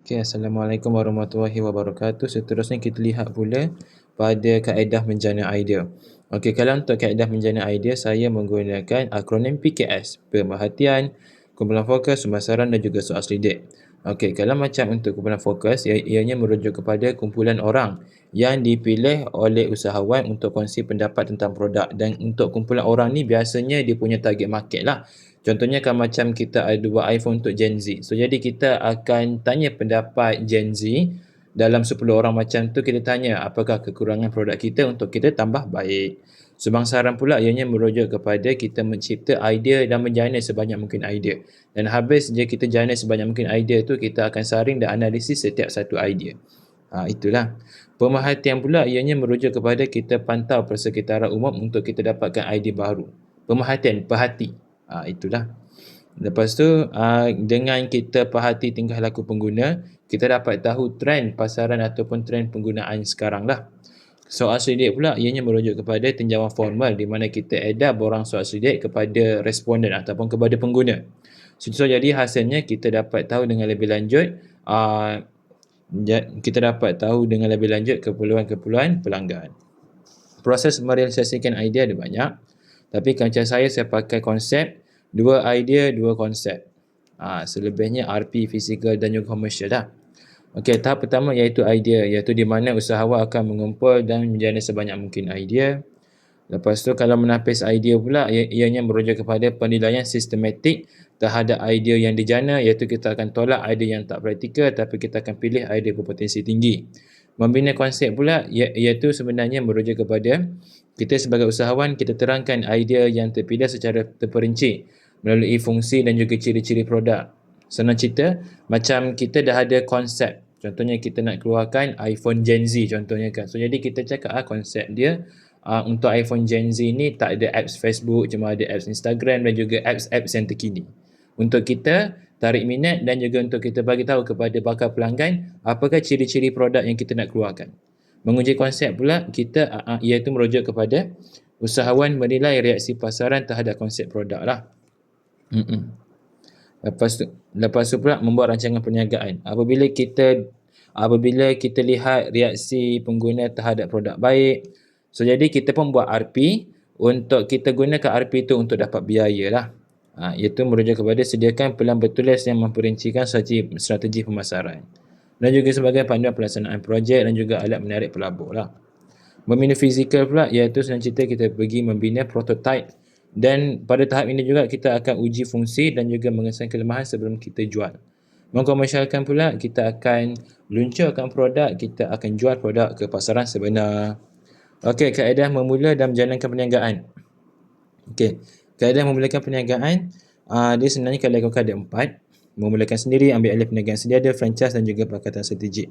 Okay, Assalamualaikum warahmatullahi wabarakatuh. Seterusnya kita lihat pula pada kaedah menjana idea. Okey, kalau untuk kaedah menjana idea, saya menggunakan akronim PKS, pemerhatian, kumpulan fokus, pemasaran dan juga soal selidik. Okey, kalau macam untuk kumpulan fokus, ianya merujuk kepada kumpulan orang yang dipilih oleh usahawan untuk kongsi pendapat tentang produk, dan untuk kumpulan orang ni biasanya dia punya target market lah. Contohnya kalau macam kita ada buat iPhone untuk Gen Z. So, jadi kita akan tanya pendapat Gen Z. Dalam 10 orang macam tu, kita tanya apakah kekurangan produk kita untuk kita tambah baik. Subangsaran pula ianya merujuk kepada kita mencipta idea dan menjana sebanyak mungkin idea. Dan habis je kita jana sebanyak mungkin idea tu, kita akan saring dan analisis setiap satu idea. Itulah. Pemerhatian pula ianya merujuk kepada kita pantau persekitaran umum untuk kita dapatkan idea baru. Pemerhatian, perhati. Itulah. Lepas tu, dengan kita perhati tingkah laku pengguna, kita dapat tahu trend pasaran ataupun trend penggunaan sekarang lah. Soal selidik pula ianya merujuk kepada tinjauan formal di mana kita edar borang soal selidik kepada responden ataupun kepada pengguna. So, jadi hasilnya kita dapat tahu dengan lebih lanjut, keperluan-keperluan pelanggan. Proses merealisasikan idea ada banyak. Tapi macam saya pakai konsep 2 idea, 2 konsep. Selebihnya RP, fizikal dan juga komersial dah. Okey, tahap pertama iaitu idea, iaitu di mana usahawan akan mengumpul dan menjana sebanyak mungkin idea. Lepas tu kalau menapis idea pula, ianya merujuk kepada penilaian sistematik terhadap idea yang dijana, iaitu kita akan tolak idea yang tak praktikal tapi kita akan pilih idea berpotensi tinggi. Membina konsep pula iaitu sebenarnya merujuk kepada kita sebagai usahawan, kita terangkan idea yang terpilih secara terperinci melalui fungsi dan juga ciri-ciri produk. Senang cerita, macam kita dah ada konsep. Contohnya kita nak keluarkan iPhone Gen Z contohnya kan. So, jadi kita cakap konsep dia untuk iPhone Gen Z ni tak ada apps Facebook, cuma ada apps Instagram dan juga apps-apps yang terkini. Untuk kita tarik minat dan juga untuk kita bagi tahu kepada bakal pelanggan apakah ciri-ciri produk yang kita nak keluarkan. Menguji konsep pula, kita iaitu merujuk kepada usahawan menilai reaksi pasaran terhadap konsep produk lah. Lepas tu pula membuat rancangan perniagaan. Apabila kita lihat reaksi pengguna terhadap produk baik, so jadi kita pun buat RP untuk kita gunakan RP tu untuk dapat biaya lah. Iaitu merujuk kepada sediakan pelan bertulis yang memperincikan strategi pemasaran. Dan juga sebagai panduan pelaksanaan projek dan juga alat menarik pelabur lah. Membina fizikal pula iaitu senang cerita kita pergi membina prototype, dan pada tahap ini juga kita akan uji fungsi dan juga mengesan kelemahan sebelum kita jual. Mengkomersialkan pula, kita akan luncurkan produk, kita akan jual produk ke pasaran sebenar. Okey, kaedah memula dan menjalankan perniagaan. Okey, kaedah memulakan perniagaan, dia sebenarnya kalau lakukan ada 4. Memulakan sendiri, ambil alih perniagaan sedia, franchise dan juga pakatan strategik.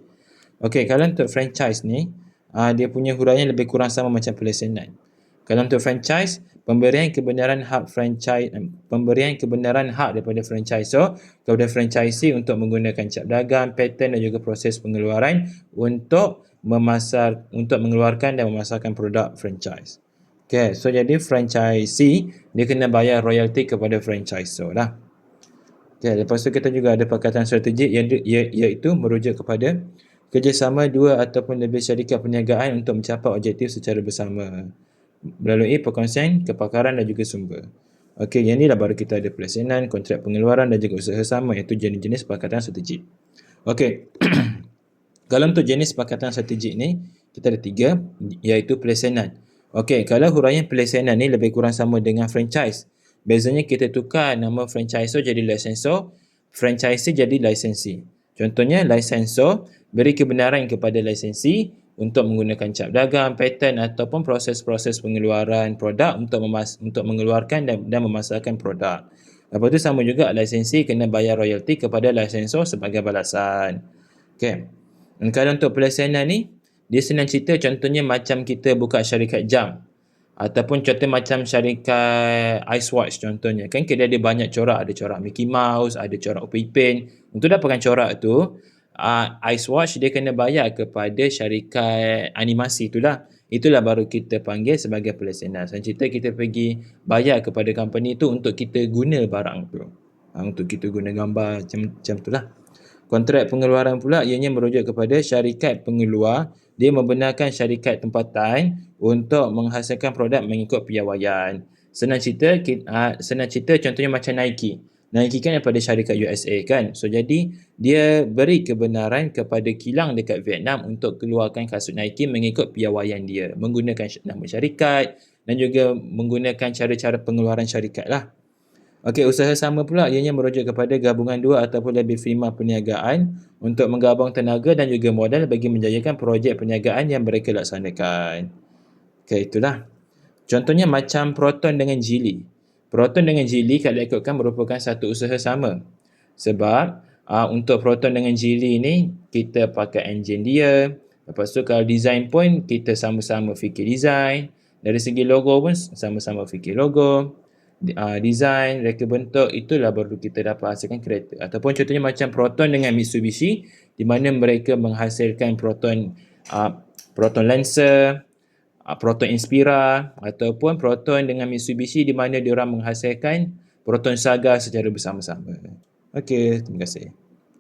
Okey, kalau untuk franchise ni, dia punya huraian lebih kurang sama macam pelesenan. Kalau untuk franchise, pemberian kebenaran hak daripada franchisor kepada franchisee untuk menggunakan cap dagang, paten dan juga proses pengeluaran untuk mengeluarkan dan memasarkan produk franchise. Okay, so jadi franchisee dia kena bayar royalty kepada franchisor lah. Okay, lepas tu kita juga ada pakatan strategik iaitu merujuk kepada kerjasama 2 ataupun lebih syarikat perniagaan untuk mencapai objektif secara bersama melalui perkongsian kepakaran dan juga sumber. Okey, yang ni lah baru kita ada pelesenan, kontrak pengeluaran dan juga usaha sama, iaitu jenis-jenis pakatan strategik. Okey. Kalau untuk jenis pakatan strategik ni, kita ada 3, iaitu pelesenan. Okey, kalau huraian pelesenan ni lebih kurang sama dengan franchise. Bezanya kita tukar nama franchisor jadi licensor, franchisee jadi licensee. Contohnya, licensor beri kebenaran kepada licensee untuk menggunakan cap dagang, paten ataupun proses-proses pengeluaran produk untuk mengeluarkan dan memasarkan produk. Lepas tu sama juga licensee kena bayar royalty kepada licensor sebagai balasan. Okey. Dan kalau untuk pelesenan ni, dia senang cerita, contohnya macam kita buka syarikat jam ataupun contoh macam syarikat Ice Watch contohnya. Kan kita ada banyak corak, ada corak Mickey Mouse, ada corak Upin. Untuk dapatkan corak tu, Ice Watch dia kena bayar kepada syarikat animasi itulah. Itulah baru kita panggil sebagai pelesenan. Senang cerita kita pergi bayar kepada company tu untuk kita guna barang tu. Untuk kita guna gambar macam tu lah. Kontrak pengeluaran pula ianya merujuk kepada syarikat pengeluar. Dia membenarkan syarikat tempatan untuk menghasilkan produk mengikut piawaian. Senang cerita contohnya macam Nike. Nike kan daripada syarikat USA kan. So jadi dia beri kebenaran kepada kilang dekat Vietnam untuk keluarkan kasut Nike mengikut piawaian dia, menggunakan nama syarikat dan juga menggunakan cara-cara pengeluaran syarikat lah. Okey, usaha sama pula ianya merujuk kepada gabungan dua ataupun lebih firma perniagaan untuk menggabung tenaga dan juga modal bagi menjayakan projek perniagaan yang mereka laksanakan. Okey, itulah. Contohnya macam Proton dengan Geely. Proton dengan Geely kalau ikutkan merupakan satu usaha sama. Sebab untuk Proton dengan Geely ni kita pakai enjin dia. Lepas tu kalau design pun kita sama-sama fikir design. Dari segi logo pun sama-sama fikir logo. Design, reka bentuk, itulah baru kita dapat hasilkan kereta. Ataupun contohnya macam Proton dengan Mitsubishi di mana mereka menghasilkan Proton Lancer, Proton Inspira ataupun Proton dengan Mitsubishi di mana diorang menghasilkan Proton Saga secara bersama-sama. Okey, terima kasih.